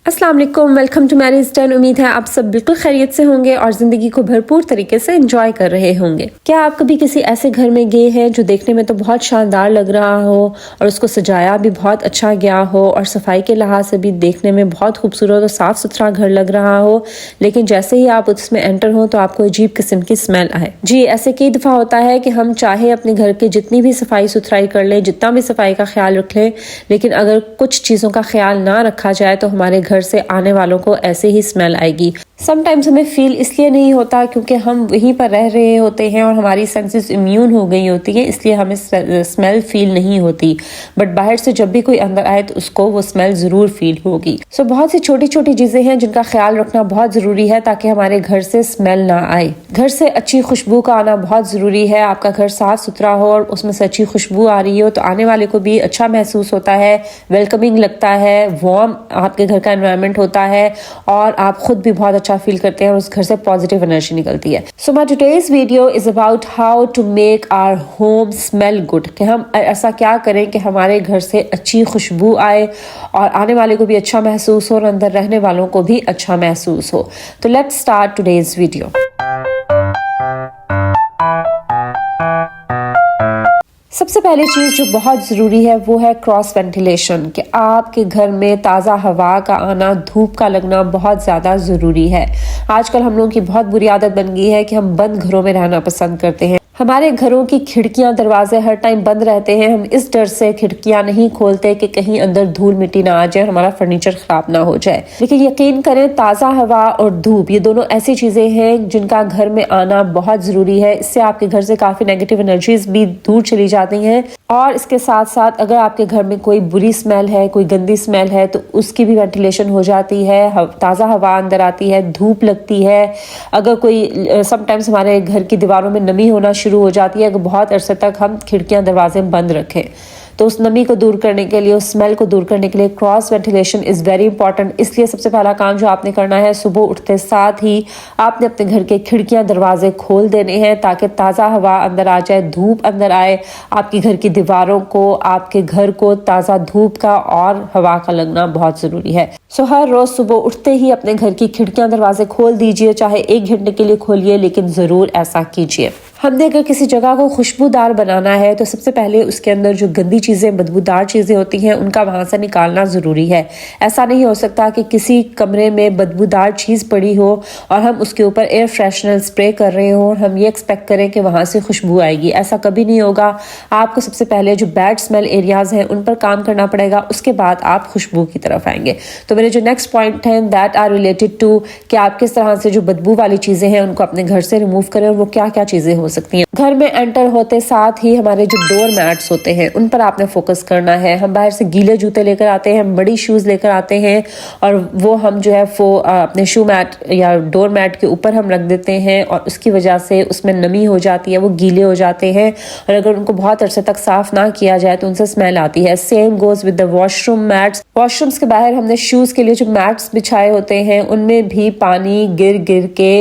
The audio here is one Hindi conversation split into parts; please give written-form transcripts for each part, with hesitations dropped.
अस्सलाम वालेकुम, वेलकम टू मैरिज टन। उम्मीद है आप सब बिल्कुल खैरियत से होंगे और ज़िंदगी को भरपूर तरीके से एंजॉय कर रहे होंगे। क्या आप कभी किसी ऐसे घर में गए हैं जो देखने में तो बहुत शानदार लग रहा हो और उसको सजाया भी बहुत अच्छा गया हो और सफाई के लिहाज से भी देखने में बहुत खूबसूरत और साफ़ सुथरा घर लग रहा हो, लेकिन जैसे ही आप उसमें एंटर हो तो आपको अजीब किस्म की स्मेल आए? जी, ऐसे कई दफ़ा होता है कि हम चाहे अपने घर की जितनी भी सफाई सुथराई कर लें, जितना भी सफाई का ख्याल रख लें, लेकिन अगर कुछ चीज़ों का ख्याल ना रखा जाए तो हमारे घर से आने वालों को ऐसे ही स्मेल आएगी। समटाइम्स हमें फील इसलिए नहीं होता क्योंकि हम वहीं पर रह रहे होते हैं और हमारी सेंसेस इम्यून हो गई होती है, इसलिए हमें स्मेल फील नहीं होती। बट बाहर से जब भी कोई अंदर आए तो उसको वो स्मेल जरूर फील होगी। सो बहुत सी छोटी छोटी चीजें हैं जिनका ख्याल रखना बहुत जरूरी है ताकि हमारे घर से स्मेल ना आए। घर से अच्छी खुशबू का आना बहुत जरूरी है। आपका घर साफ सुथरा हो और उसमें से अच्छी खुशबू आ रही हो तो आने वाले को भी अच्छा महसूस होता है, वेलकमिंग लगता है, वार्म आपके घर का एनवायरनमेंट होता है और आप खुद भी बहुत अच्छा फील करते हैं और उस घर से पॉजिटिव एनर्जी निकलती है। So my today's video is about how to make our home smell good, कि हम ऐसा क्या करें कि हमारे घर से अच्छी खुशबू आए और आने वाले को भी अच्छा महसूस हो और अंदर रहने वालों को भी अच्छा महसूस हो। तो लेट्स स्टार्ट टुडेज वीडियो। सबसे पहली चीज़ जो बहुत ज़रूरी है वो है क्रॉस वेंटिलेशन, कि आपके घर में ताज़ा हवा का आना, धूप का लगना बहुत ज़्यादा ज़रूरी है। आजकल हम लोगों की बहुत बुरी आदत बन गई है कि हम बंद घरों में रहना पसंद करते हैं। हमारे घरों की खिड़कियां दरवाजे हर टाइम बंद रहते हैं। हम इस डर से खिड़कियां नहीं खोलते कि कहीं अंदर धूल मिट्टी ना आ जाए, हमारा फर्नीचर खराब ना हो जाए। लेकिन यकीन करें, ताज़ा हवा और धूप ये दोनों ऐसी चीज़ें हैं जिनका घर में आना बहुत ज़रूरी है। इससे आपके घर से काफ़ी नेगेटिव एनर्जीज भी दूर चली जाती हैं और इसके साथ साथ अगर आपके घर में कोई बुरी स्मेल है, कोई गंदी स्मेल है तो उसकी भी वेंटिलेशन हो जाती है, ताज़ा हवा अंदर आती है, धूप लगती है। अगर कोई समटाइम्स हमारे घर की दीवारों में नमी होना शुरू हो जाती है, अगर बहुत अरसे तक हम खिड़कियां दरवाजे बंद रखें तो उस नमी को दूर करने के लिए, उस स्मेल को दूर करने के लिए cross ventilation is very important. इसलिए सबसे पहला काम जो आपने करना है, सुबह उठते साथ ही आपने अपने घर के खिड़कियां दरवाजे खोल देने हैं ताकि ताज़ा हवा अंदर आ जाए, धूप अंदर आए। आपकी घर की दीवारों को, आपके घर को ताज़ा धूप का और हवा का लगना बहुत ज़रूरी है। सो हर रोज़ सुबह उठते ही अपने घर की खिड़कियां दरवाजे खोल दीजिए, चाहे 1 घंटे के लिए खोलिए, लेकिन ज़रूर ऐसा कीजिए। हमने अगर किसी जगह को खुशबूदार बनाना है तो सबसे पहले उसके अंदर जो गंदी चीज़ें, बदबूदार चीज़ें होती हैं उनका वहाँ से निकालना ज़रूरी है। ऐसा नहीं हो सकता कि किसी कमरे में बदबूदार चीज़ पड़ी हो और हम उसके ऊपर एयर फ्रेशनर स्प्रे कर रहे हो और हम ये एक्सपेक्ट करें कि वहाँ से खुशबू आएगी। ऐसा कभी नहीं होगा। आपको सबसे पहले जो बैड स्मेल एरियाज़ हैं उन पर काम करना पड़ेगा, उसके बाद आप खुशबू की तरफ आएंगे। तो मेरे जो नेक्स्ट पॉइंट हैं दैट आर रिलेटेड टू कि आप किस तरह से जो बदबू वाली चीज़ें हैं उनको अपने घर से रिमूव करें और वो क्या क्या चीज़ें हो सकती हैं। घर में एंटर होते साथ ही हमारे जो डोर मैट्स होते हैं उन पर आपने फोकस करना है। हम बाहर से गीले जूते लेकर आते हैं, बड़ी शूज़ लेकर आते हैं और वो हम जो है वो अपने शू मैट या डोर मैट के ऊपर हम रख देते हैं और उसकी वजह से उसमें नमी हो जाती है, वो गीले हो जाते हैं और अगर उनको बहुत अरसे तक साफ ना किया जाए तो उनसे स्मेल आती है। Same goes with the washroom mats. Washrooms के बाहर हमने शूज़ के लिए जो मैट्स बिछाए होते हैं उनमें भी पानी गिर गिर के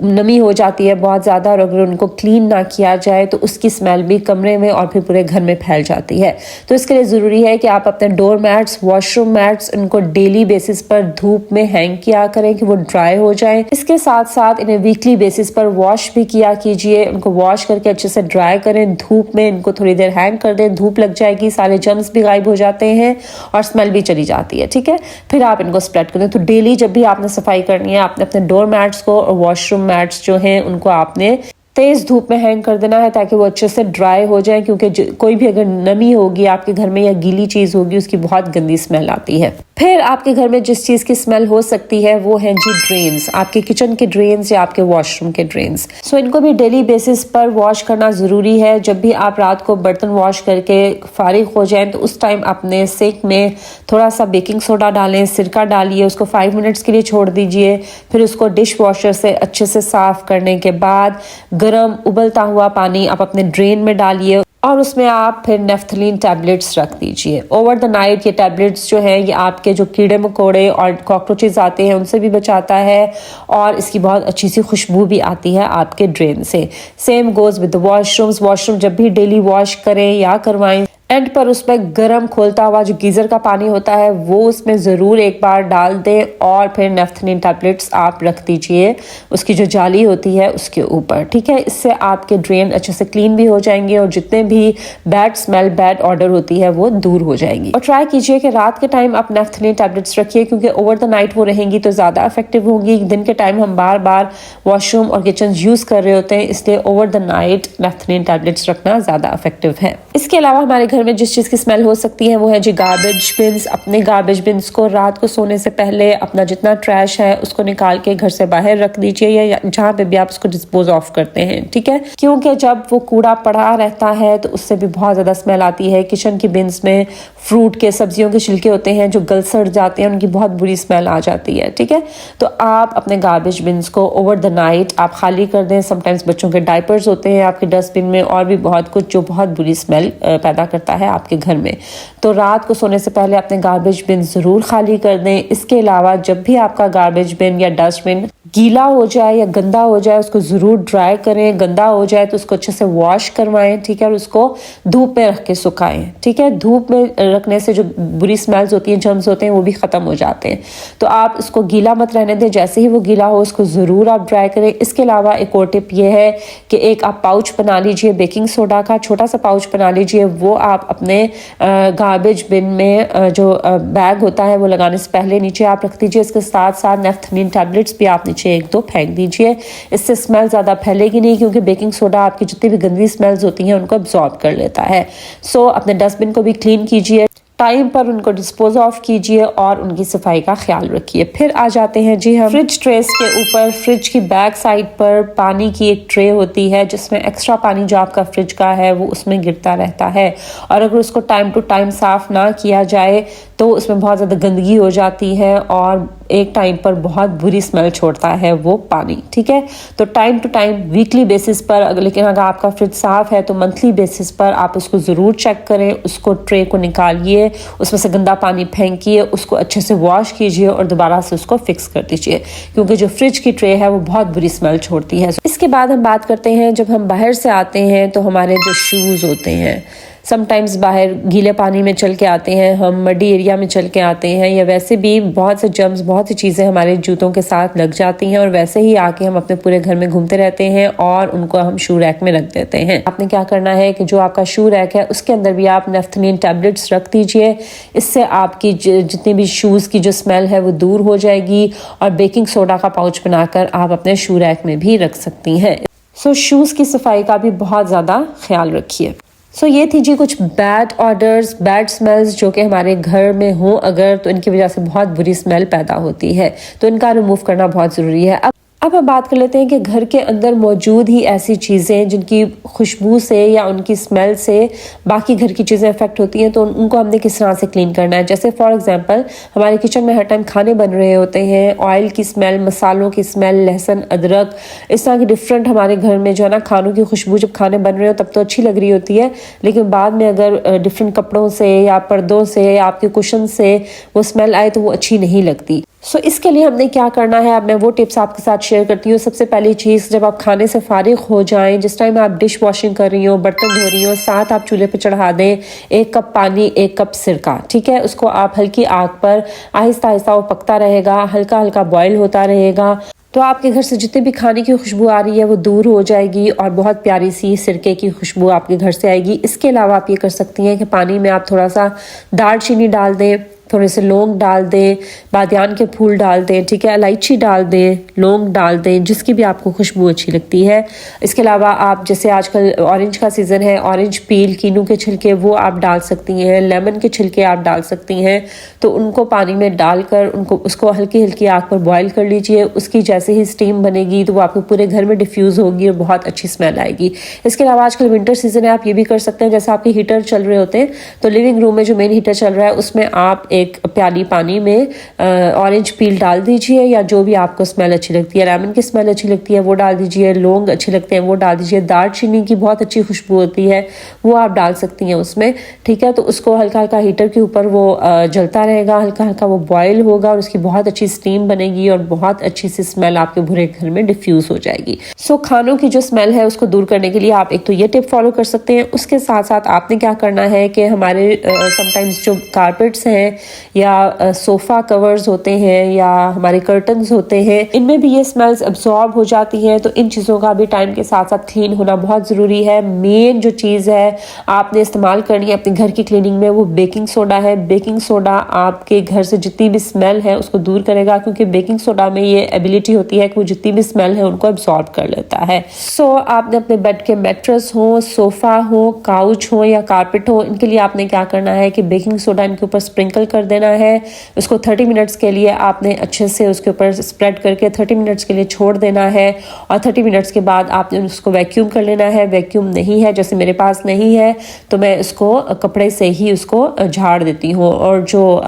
नमी हो जाती है बहुत ज़्यादा और अगर उनको क्लीन ना किया जाए तो उसकी स्मेल भी कमरे में और फिर पूरे घर में फैल जाती है। तो इसके लिए ज़रूरी है कि आप अपने डोर मैट्स, वॉशरूम मैट्स, इनको डेली बेसिस पर धूप में हैंग किया करें कि वो ड्राई हो जाए। इसके साथ साथ इन्हें वीकली बेसिस पर वॉश भी किया कीजिए। उनको वॉश करके अच्छे से ड्राई करें, धूप में इनको थोड़ी देर हैंग कर दें, धूप लग जाएगी, सारे जर्म्स भी गायब हो जाते हैं और स्मेल भी चली जाती है। ठीक है, फिर आप इनको स्प्रेड करें। तो डेली जब भी आपने सफाई करनी है, आपने अपने डोर मैट्स को और वॉशरूम मैट्स जो हैं उनको आपने तेज धूप में हैंग कर देना है ताकि वो अच्छे से ड्राई हो जाए, क्योंकि कोई भी अगर नमी होगी आपके घर में या गीली चीज़ होगी उसकी बहुत गंदी स्मेल आती है। फिर आपके घर में जिस चीज़ की स्मेल हो सकती है वो है जी ड्रेन्स, आपके किचन के ड्रेन्स या आपके वॉशरूम के ड्रेन्स। सो इनको भी डेली बेसिस पर वॉश करना ज़रूरी है। जब भी आप रात को बर्तन वॉश करके फारिग हो जाएं तो उस टाइम अपने सिंक में थोड़ा सा बेकिंग सोडा डालें, सिरका डालिए, उसको 5 मिनट्स के लिए छोड़ दीजिए। फिर उसको डिश वॉशर से अच्छे से साफ़ करने के बाद गरम उबलता हुआ पानी आप अपने ड्रेन में डालिए और उसमें आप फिर नेफ्थलीन टैबलेट्स रख दीजिए। ओवर द नाइट ये टैबलेट्स जो है ये आपके जो कीड़े मकोड़े और कॉकरोचेस आते हैं उनसे भी बचाता है और इसकी बहुत अच्छी सी खुशबू भी आती है आपके ड्रेन से। Same goes with the washrooms. Washroom जब भी डेली वॉश करें या करवाएं, एंड पर उसमें गर्म खोलता हुआ जो गीज़र का पानी होता है वो उसमें ज़रूर एक बार डाल दें और फिर नेफ्थलीन टैबलेट्स आप रख दीजिए उसकी जो जाली होती है उसके ऊपर, ठीक है। इससे आपके ड्रेन अच्छे से क्लीन भी हो जाएंगे और जितने भी बैड स्मेल, बैड ऑर्डर होती है वो दूर हो जाएगी। और ट्राई कीजिए कि रात के टाइम आप नेफ्थलीन टैबलेट्स रखिए, क्योंकि ओवर द नाइट वो रहेंगी तो ज़्यादा इफेक्टिव होंगी। दिन के टाइम हम बार बार वॉशरूम और किचन यूज़ कर रहे होते हैं, इसलिए over the night naphthalene tablets रखना ज़्यादा इफेक्टिव है। इसके अलावा हमारे घर में जिस चीज़ की स्मेल हो सकती है वो है जी गार्बेज बिन्स। अपने गार्बेज बिन्स को रात को सोने से पहले अपना जितना ट्रैश है उसको निकाल के घर से बाहर रख दीजिए या जहाँ पे भी आप उसको डिस्पोज ऑफ करते हैं, ठीक है। क्योंकि जब वो कूड़ा पड़ा रहता है तो उससे भी बहुत ज़्यादा स्मेल आती है। किचन की बिन्स में फ्रूट के, सब्जियों के छिलके होते हैं जो गल सड़ जाते हैं, उनकी बहुत बुरी स्मेल आ जाती है, ठीक है। तो आप अपने गार्बेज बिन्स को ओवर द नाइट आप खाली कर दें। समटाइम्स बच्चों के डायपर्स होते हैं आपके डस्टबिन में और भी बहुत कुछ जो बहुत बुरी स्मेल पैदा करता है आपके घर में। तो रात को सोने से पहले अपने गार्बेज बिन ज़रूर खाली कर दें। इसके अलावा जब भी आपका गार्बेज बिन या डस्टबिन गीला हो जाए या गंदा हो जाए उसको ज़रूर ड्राई करें। गंदा हो जाए तो उसको अच्छे से वॉश करवाएं, ठीक है, और उसको धूप में रख के सुखाएं, ठीक है। धूप में रखने से जो बुरी स्मेल्स होती हैं, जर्म्स होते हैं, वो भी ख़त्म हो जाते हैं। तो आप इसको गीला मत रहने दें, जैसे ही वो गीला हो उसको ज़रूर आप ड्राई करें। इसके अलावा एक और टिप ये है कि एक आप पाउच बना लीजिए बेकिंग सोडा का, छोटा सा पाउच बना लीजिए। वो आप अपने गार्बेज बिन में जो बैग होता है वो लगाने से पहले नीचे आप रख दीजिए। इसके साथ साथ नेफ्थलीन टैबलेट्स भी आप नीचे एक दो फेंक दीजिए। इससे स्मेल ज़्यादा फैलेगी नहीं, क्योंकि बेकिंग सोडा आपकी जितनी भी गंदी स्मेल्स होती हैं उनको अब्सॉर्ब कर लेता है। सो अपने डस्टबिन को भी क्लीन कीजिए, टाइम पर उनको डिस्पोज ऑफ कीजिए और उनकी सफाई का ख्याल रखिए। फिर आ जाते हैं जी हम फ्रिज ट्रेस के ऊपर। फ्रिज की बैक साइड पर पानी की एक ट्रे होती है जिसमें एक्स्ट्रा पानी जो आपका फ्रिज का है वो उसमें गिरता रहता है, और अगर उसको टाइम टू टाइम साफ ना किया जाए तो उसमें बहुत ज़्यादा गंदगी हो जाती है और एक टाइम पर बहुत बुरी स्मेल छोड़ता है वो पानी, ठीक है। तो time to time weekly basis पर, लेकिन अगर आपका फ्रिज साफ है तो मंथली बेसिस पर आप उसको ज़रूर चेक करें। उसको ट्रे को निकालिए, उसमें से गंदा पानी फेंकिए, उसको अच्छे से वॉश कीजिए और दोबारा से उसको फिक्स कर दीजिए, क्योंकि जो फ्रिज की ट्रे है वो बहुत बुरी स्मेल छोड़ती है। इसके बाद हम बात करते हैं जब हम बाहर से आते हैं तो हमारे जो शूज़ होते हैं, समटाइम्स बाहर गीले पानी में चल के आते हैं, हम मडी एरिया में चल के आते हैं, या वैसे भी बहुत से जर्म्स, बहुत सी चीज़ें हमारे जूतों के साथ लग जाती हैं और वैसे ही आके हम अपने पूरे घर में घूमते रहते हैं और उनको हम शू रैक में रख देते हैं। आपने क्या करना है कि जो आपका शू रैक है उसके अंदर भी आप नेफ्थलीन टैबलेट्स रख दीजिए। इससे आपकी जितनी भी शूज़ की जो स्मेल है वो दूर हो जाएगी, और बेकिंग सोडा का पाउच बनाकर आप अपने शू रैक में भी रख सकती हैं। सो शूज़ की सफाई का भी बहुत ज़्यादा ख्याल रखिए। सो ये थी जी कुछ बैड ऑर्डर्स, बैड स्मेल्स जो कि हमारे घर में हो अगर, तो इनकी वजह से बहुत बुरी स्मेल पैदा होती है, तो इनका रिमूव करना बहुत ज़रूरी है। अब हम बात कर लेते हैं कि घर के अंदर मौजूद ही ऐसी चीज़ें जिनकी खुशबू से या उनकी स्मेल से बाकी घर की चीज़ें अफेक्ट होती हैं, तो उनको हमने किस तरह से क्लीन करना है। जैसे फॉर एग्जांपल हमारे किचन में हर टाइम खाने बन रहे होते हैं, ऑयल की स्मेल, मसालों की स्मेल, लहसुन, अदरक, इस तरह की डिफरेंट हमारे घर में जो है ना खानों की खुशबू जब खाने बन रहे हो तब तो अच्छी लग रही होती है, लेकिन बाद में अगर डिफरेंट कपड़ों से या पर्दों से या आपके कुशन से वो स्मेल आए तो वो अच्छी नहीं लगती। सो इसके लिए हमने क्या करना है, अब मैं वो टिप्स आपके साथ शेयर करती हूँ। सबसे पहली चीज़, जब आप खाने से फारिग हो जाएं, जिस टाइम आप डिश वॉशिंग कर रही हो, बर्तन धो रही हो, साथ आप चूल्हे पे चढ़ा दें 1 कप पानी, 1 कप सिरका, ठीक है। उसको आप हल्की आग पर आहिस्ता आहिस्ता वो पकता रहेगा, हल्का हल्का बॉयल होता रहेगा, तो आपके घर से जितने भी खाने की खुशबू आ रही है वो दूर हो जाएगी और बहुत प्यारी सी सिरके की खुशबू आपके घर से आएगी। इसके अलावा आप ये कर सकती हैं कि पानी में आप थोड़ा सा दालचीनी डाल दें, थोड़े से लौंग डाल दें, बादियान के फूल डाल दें, ठीक है, इलायची डाल दें, लौंग डाल दें, जिसकी भी आपको खुशबू अच्छी लगती है। इसके अलावा आप जैसे आजकल ऑरेंज का सीज़न है, ऑरेंज पील, कीनू के छिलके वो आप डाल सकती हैं, लेमन के छिलके आप डाल सकती हैं। तो उनको पानी में डालकर उसको हल्की हल्की आग पर बॉयल कर लीजिए। उसकी जैसे ही स्टीम बनेगी तो वो आपके पूरे घर में डिफ्यूज़ होगी और बहुत अच्छी स्मेल आएगी। इसके अलावा आजकल विंटर सीज़न है, आप ये भी कर सकते हैं, जैसे आपके हीटर चल रहे होते हैं तो लिविंग रूम में जो मेन हीटर चल रहा है उसमें आप एक प्याली पानी में ऑरेंज पील डाल दीजिए, या जो भी आपको स्मेल अच्छी लगती है, लेमन की स्मेल अच्छी लगती है वो डाल दीजिए, लौंग अच्छे लगते हैं वो डाल दीजिए, दालचीनी की बहुत अच्छी खुशबू होती है वो आप डाल सकती हैं उसमें, ठीक है। तो उसको हल्का हल्का हीटर के ऊपर वो जलता रहेगा, हल्का हल्का वो बॉयल होगा और उसकी बहुत अच्छी स्टीम बनेगी और बहुत अच्छी सी स्मेल आपके पूरे घर में डिफ्यूज हो जाएगी। सो खानों की जो स्मेल है उसको दूर करने के लिए आप एक तो ये टिप फॉलो कर सकते हैं। उसके साथ साथ आपने क्या करना है कि हमारे समटाइम्स जो कारपेट्स हैं या सोफा कवर्स होते हैं या हमारे कर्टन्स होते हैं, इनमें भी ये स्मेल्स अब्सॉर्ब हो जाती हैं। तो इन चीज़ों का भी टाइम के साथ साथ क्लीन होना बहुत ज़रूरी है। मेन जो चीज़ है आपने इस्तेमाल करनी है अपने घर की क्लीनिंग में वो बेकिंग सोडा है। बेकिंग सोडा आपके घर से जितनी भी स्मेल है उसको दूर करेगा, क्योंकि बेकिंग सोडा में ये एबिलिटी होती है कि वो जितनी भी स्मेल है उनको अब्सॉर्ब कर लेता है। सो आपने अपने बेड के मैट्रेस हो, सोफा हो, काउच हो या कारपेट हो, इनके लिए आपने क्या करना है कि बेकिंग सोडा इनके ऊपर स्प्रिंकल कर देना है। उसको 30 मिनट्स के लिए आपने अच्छे से उसके ऊपर स्प्रेड करके 30 मिनट्स के लिए छोड़ देना है, और 30 मिनट्स के बाद आपने उसको वैक्यूम कर लेना है। वैक्यूम नहीं है, जैसे मेरे पास नहीं है, तो मैं इसको कपड़े से ही उसको झाड़ देती हूँ, और जो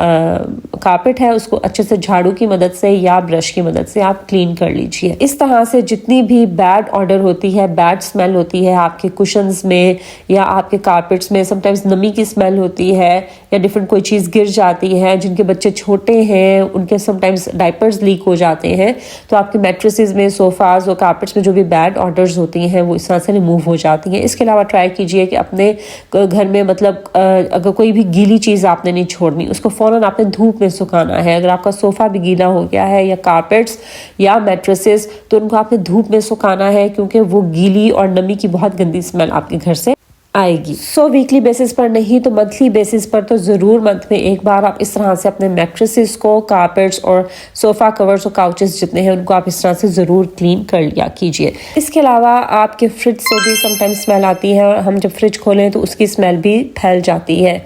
कारपेट है उसको अच्छे से झाड़ू की मदद से या ब्रश की मदद से आप क्लीन कर लीजिए। इस तरह से जितनी भी बैड ऑर्डर होती है, बैड स्मेल होती है आपके कुशन्स में या आपके कारपेट्स में, समटाइम्स नमी की स्मेल होती है या डिफरेंट कोई चीज़ गिर जाती है, जिनके बच्चे छोटे हैं उनके समटाइम्स डायपर्स लीक हो जाते हैं, तो आपके मैट्रेसेस में, सोफाज और कारपेट्स में जो भी बैड ऑर्डर्स होती हैं वो इस तरह से रिमूव हो जाती हैं। इसके अलावा ट्राई कीजिए कि अपने घर में मतलब अगर कोई भी गीली चीज़ आपने नहीं छोड़नी, उसको फ़ौरन आपने धूप में सुखाना है। अगर आपका सोफ़ा भी गीला हो गया है या कारपेट्स या मैट्रेसेस, तो उनको आपने धूप में सुखाना है, क्योंकि वो गीली और नमी की बहुत गंदी स्मेल आपके घर से आएगी। सो वीकली बेसिस पर नहीं तो मंथली बेसिस पर तो ज़रूर मंथ में एक बार आप इस तरह से अपने मैट्रेसेस को, कारपेट्स और सोफ़ा कवर्स और काउचेस जितने हैं उनको आप इस तरह से ज़रूर क्लीन कर लिया कीजिए। इसके अलावा आपके फ्रिज से भी समटाइम्स स्मेल आती है, और हम जब फ्रिज खोलें तो उसकी स्मेल भी फैल जाती है।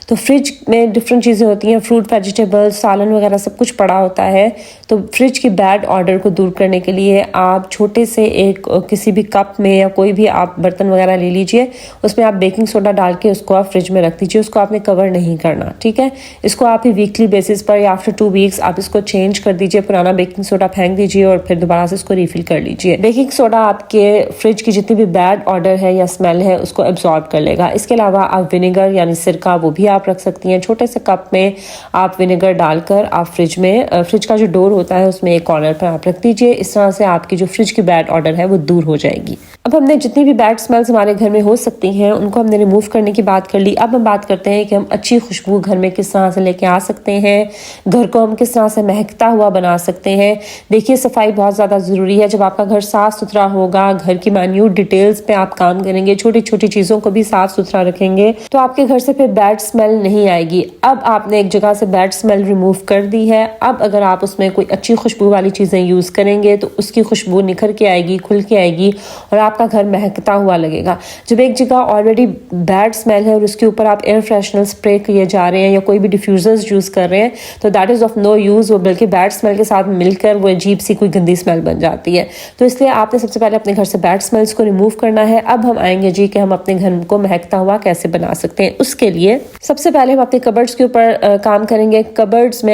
तो फ्रिज में डिफरेंट चीज़ें होती हैं, फ्रूट, वेजिटेबल्स, सालन वगैरह सब कुछ पड़ा होता है। तो फ्रिज की बैड ऑर्डर को दूर करने के लिए आप छोटे से एक किसी भी कप में या कोई भी आप बर्तन वगैरह ले लीजिए, उसमें आप बेकिंग सोडा डाल के उसको आप फ्रिज में रख दीजिए। उसको आपने कवर नहीं करना, ठीक है। इसको आप ही वीकली बेसिस पर या आफ्टर 2 वीक्स आप इसको चेंज कर दीजिए, पुराना बेकिंग सोडा फेंक दीजिए और फिर दोबारा से इसको रिफिल कर लीजिए। बेकिंग सोडा आपके फ्रिज की जितनी भी बैड ऑर्डर है या स्मेल है उसको एब्जॉर्ब कर लेगा। इसके अलावा आप विनेगर यानी सिरका वो भी आप रख सकती हैं। छोटे से कप में आप विनेगर डालकर आप फ्रिज का जो डोर होता है उसमें एक कॉर्नर पर आप रख दीजिए। इस तरह से आपकी जो फ्रिज की बैड ऑर्डर है वो दूर हो जाएगी। अब हमने जितनी भी बैड स्मेल्स हमारे घर में हो सकती हैं उनको हमने रिमूव करने की बात कर ली। अब हम बात करते हैं कि हम अच्छी खुशबू घर में किस तरह से लेके आ सकते हैं, घर को हम किस तरह से महकता हुआ बना सकते हैं। देखिए, सफाई बहुत ज़्यादा ज़रूरी है। जब आपका घर साफ़ सुथरा होगा, घर की माइन्यूट डिटेल्स पे आप काम करेंगे, छोटी छोटी चीज़ों को भी साफ़ सुथरा रखेंगे, तो आपके घर से फिर बैड स्मेल नहीं आएगी। अब आपने एक जगह से बैड स्मेल रिमूव कर दी है। अब अगर आप उसमें कोई अच्छी खुशबू वाली चीज़ें यूज़ करेंगे तो उसकी खुशबू निखर के आएगी, खुल के आएगी और आपका घर महकता हुआ लगेगा। जब एक जगह ऑलरेडी बैड स्मेल है और उसके ऊपर आप एयर फ्रेशनर स्प्रे किए जा रहे हैं या कोई भी डिफ्यूज़र्स यूज़ कर रहे हैं, तो that is of no use. वो बल्कि बैड स्मेल के साथ मिलकर वो अजीब सी कोई गंदी स्मेल बन जाती है। तो इसलिए आपने सबसे पहले अपने घर से बैड स्मेल्स को रिमूव करना है। अब हम आएंगे जी कि हम अपने घर को महकता हुआ कैसे बना सकते हैं। उसके लिए सबसे पहले हम अपने कबर्ड्स के ऊपर काम करेंगे। कबर्ड्स में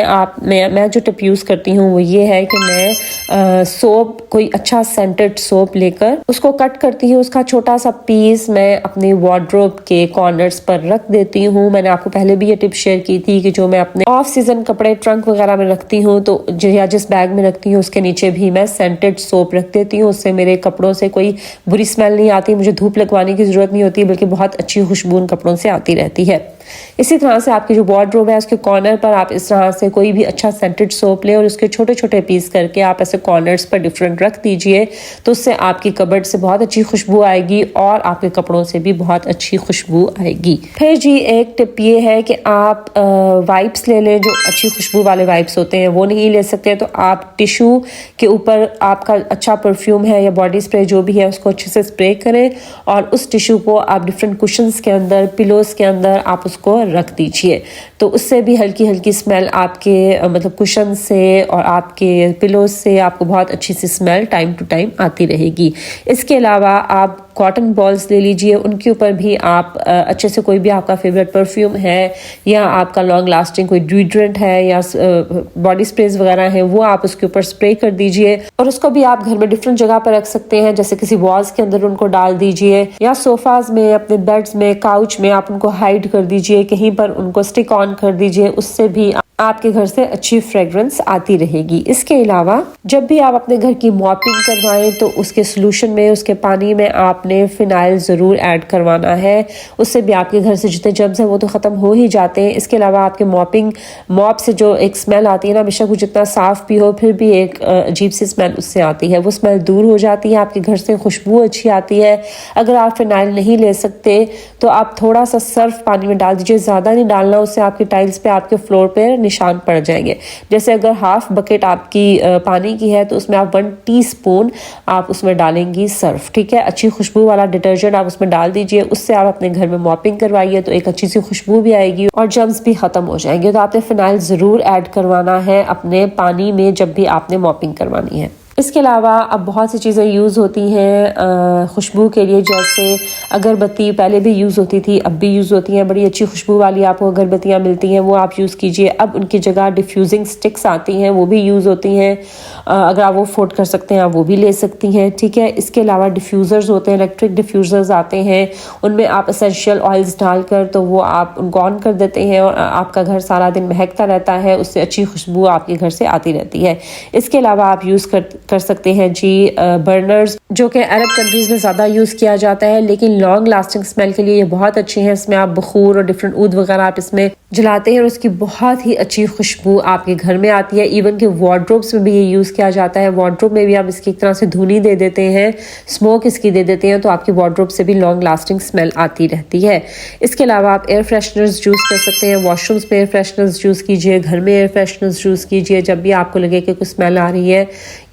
मैं जो टिप यूज़ करती हूँ वो ये है कि मैं सोप, कोई अच्छा सेंटेड सोप लेकर उसको कट करती हूँ। उसका छोटा सा पीस मैं अपनी वार्डरोब के कॉर्नर्स पर रख देती हूँ। मैंने आपको पहले भी ये टिप शेयर की थी कि जो मैं अपने ऑफ सीजन कपड़े ट्रंक वगैरह में रखती हूँ, तो या जिस बैग में रखती हूँ उसके नीचे भी मैं सेंटेड सोप रख देती हूँ। उससे मेरे कपड़ों से कोई बुरी स्मेल नहीं आती, मुझे धूप लगवाने की ज़रूरत नहीं होती, बल्कि बहुत अच्छी खुशबू उन कपड़ों से आती रहती है। इसी तरह से आपकी जो वार्डरोब है उसके कॉर्नर पर आप इस तरह से कोई भी अच्छा सेंटेड सोप लें और उसके छोटे छोटे पीस करके आप ऐसे कॉर्नर्स पर डिफरेंट रख दीजिए। तो उससे आपकी कबर्ड से बहुत अच्छी खुशबू आएगी और आपके कपड़ों से भी बहुत अच्छी खुशबू आएगी। फिर जी एक टिप ये है कि आप वाइप्स ले लें, जो अच्छी खुशबू वाले वाइप्स होते हैं। वो नहीं ले सकते तो आप टिश्यू के ऊपर आपका अच्छा परफ्यूम है या बॉडी स्प्रे जो भी है उसको अच्छे से स्प्रे करें और उस टिश्यू को आप डिफरेंट कुशंस के अंदर, पिलोज के अंदर आप उसको उसको रख दीजिए, तो उससे भी हल्की हल्की स्मेल आपके मतलब कुशन से और आपके पिलोज से आपको बहुत अच्छी सी स्मेल टाइम टू टाइम आती रहेगी। इसके अलावा आप कॉटन बॉल्स ले लीजिए, उनके ऊपर भी आप अच्छे से कोई भी आपका फेवरेट परफ्यूम है या आपका लॉन्ग लास्टिंग कोई डिओड्रेंट है या बॉडी स्प्रेज वगैरह है, वो आप उसके ऊपर स्प्रे कर दीजिए और उसको भी आप घर में डिफरेंट जगह पर रख सकते हैं, जैसे किसी वॉल्स के अंदर उनको डाल दीजिए या सोफाज में, अपने बेड्स में, काउच में आप उनको हाइड कर दीजिए, कहीं पर उनको स्टिक ऑन कर दीजिए, उससे भी आपके घर से अच्छी फ्रेग्रेंस आती रहेगी। इसके अलावा जब भी आप अपने घर की मॉपिंग करवाएं तो उसके सोल्यूशन में, उसके पानी में आपने फिनाइल ज़रूर ऐड करवाना है, उससे भी आपके घर से जितने जर्म्स हैं वो तो ख़त्म हो ही जाते हैं। इसके अलावा आपके मॉप से जो एक स्मेल आती है ना, बेशक वो जितना साफ़ भी हो फिर भी एक अजीब सी स्मेल उससे आती है, वो स्मेल दूर हो जाती है, आपके घर से खुशबू अच्छी आती है। अगर आप फिनाइल नहीं ले सकते तो आप थोड़ा सा सर्फ पानी में डाल दीजिए, ज़्यादा नहीं डालना, उससे आपकी टाइल्स पे, आपके फ्लोर पे निशान पड़ जाएंगे। जैसे अगर हाफ बकेट आपकी पानी की है तो उसमें आप 1 टीस्पून आप उसमें डालेंगी सर्फ, ठीक है। अच्छी खुशबू वाला डिटर्जेंट आप उसमें डाल दीजिए, उससे आप अपने घर में मॉपिंग करवाइए तो एक अच्छी सी खुशबू भी आएगी और जर्म्स भी खत्म हो जाएंगे। तो आपने फिनाइल ज़रूर ऐड करवाना है अपने पानी में जब भी आपने मॉपिंग करवानी है। इसके अलावा अब बहुत सी चीज़ें यूज़ होती हैं खुशबू के लिए, जैसे अगरबत्ती पहले भी यूज़ होती थी, अब भी यूज़ होती हैं, बड़ी अच्छी खुशबू वाली आपको अगरबत्तियाँ मिलती हैं, वो आप यूज़ कीजिए। अब उनकी जगह डिफ्यूजिंग स्टिक्स आती हैं, वो भी यूज़ होती हैं, अगर आप वो अफोर्ड कर सकते हैं आप वो भी ले सकती हैं, ठीक है। इसके अलावा डिफ्यूज़र्स होते हैं, इलेक्ट्रिक डिफ्यूज़र्स आते हैं, उनमें आप एसेंशियल ऑयल्स डालकर तो वो आप उनको ऑन कर देते हैं और आपका घर सारा दिन महकता रहता है, उससे अच्छी खुशबू आपके घर से आती रहती है। इसके अलावा आप यूज़ कर सकते हैं जी बर्नर्स, जो कि अरब कंट्रीज में ज़्यादा यूज़ किया जाता है, लेकिन लॉन्ग लास्टिंग स्मेल के लिए ये बहुत अच्छे हैं। इसमें आप बखूर और डिफरेंट ऊद वगैरह आप इसमें जलाते हैं और उसकी बहुत ही अच्छी खुशबू आपके घर में आती है। इवन के वार्डरोब्स में भी ये यूज़ किया जाता है, वार्डरोब में भी आप इसकी एक तरह से धुनी दे देते हैं, स्मोक इसकी दे देते हैं, तो आपकी वार्डरोब से भी लॉन्ग लास्टिंग स्मेल आती रहती है। इसके अलावा आप एयर फ्रेशनर्स यूज़ कर सकते हैं, वॉशरूम्स में एयर फ्रेशनर्स यूज़ कीजिए, घर में एयर फ्रेशनर्स यूज़ कीजिए। जब भी आपको लगे कि कोई स्मेल आ रही है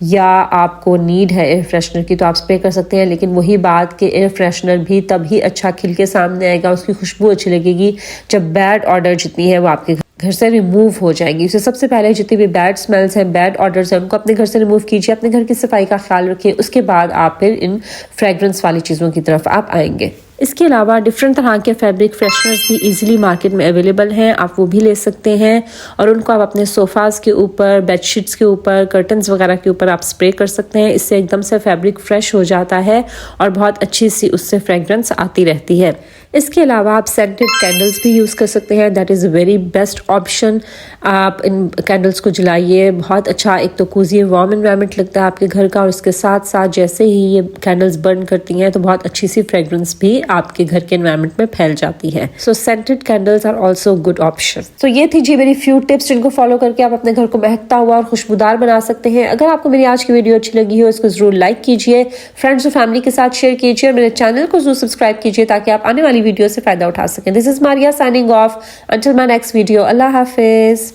या आपको नीड है एयर फ्रेशनर की तो आप स्प्रे कर सकते हैं, लेकिन वही बात कि एयर फ्रेशनर भी तभी अच्छा खिल के सामने आएगा, उसकी खुशबू अच्छी लगेगी जब बैड ऑर्डर जितनी है वो आपके घर से रिमूव हो जाएगी। उससे सबसे पहले जितनी भी बैड स्मेल्स हैं, बैड ऑर्डर्स हैं, उनको अपने घर से रिमूव कीजिए, अपने घर की सफाई का ख्याल रखिए, उसके बाद आप फिर इन फ्रेग्रेंस वाली चीज़ों की तरफ आप आएंगे। इसके अलावा डिफरेंट तरह के फैब्रिक फ्रेशनर्स भी इजीली मार्केट में अवेलेबल हैं, आप वो भी ले सकते हैं और उनको आप अपने सोफ़ाज़ के ऊपर, बेडशीट्स के ऊपर, कर्टन्स वगैरह के ऊपर आप स्प्रे कर सकते हैं। इससे एकदम से फैब्रिक फ्रेश हो जाता है और बहुत अच्छी सी उससे फ्रेग्रेंस आती रहती है। इसके अलावा आप सेंटेड कैंडल्स भी यूज़ कर सकते हैं, that is very best option. आप इन कैंडल्स को जलाइए, बहुत अच्छा एक तो कोजी वार्म एनवायरनमेंट लगता है आपके घर का, और इसके साथ साथ जैसे ही ये कैंडल्स बर्न करती हैं तो बहुत अच्छी सी फ्रेग्रेंस भी आपके घर के एनवायरनमेंट में फैल जाती है। So scented candles are also good option. तो ये थी जी मेरी फ्यू टिप्स जिनको फॉलो करके आप अपने घर को महकता हुआ और खुशबूदार बना सकते हैं। अगर आपको मेरी आज की वीडियो अच्छी लगी हो इसको जरूर लाइक कीजिए, फ्रेंड्स और फैमिली के साथ शेयर कीजिए और मेरे चैनल को जरूर सब्सक्राइब कीजिए ताकि आप आने वाली वीडियो से फायदा उठा सकें। This is Maria signing off, until my next video, Allah Hafiz.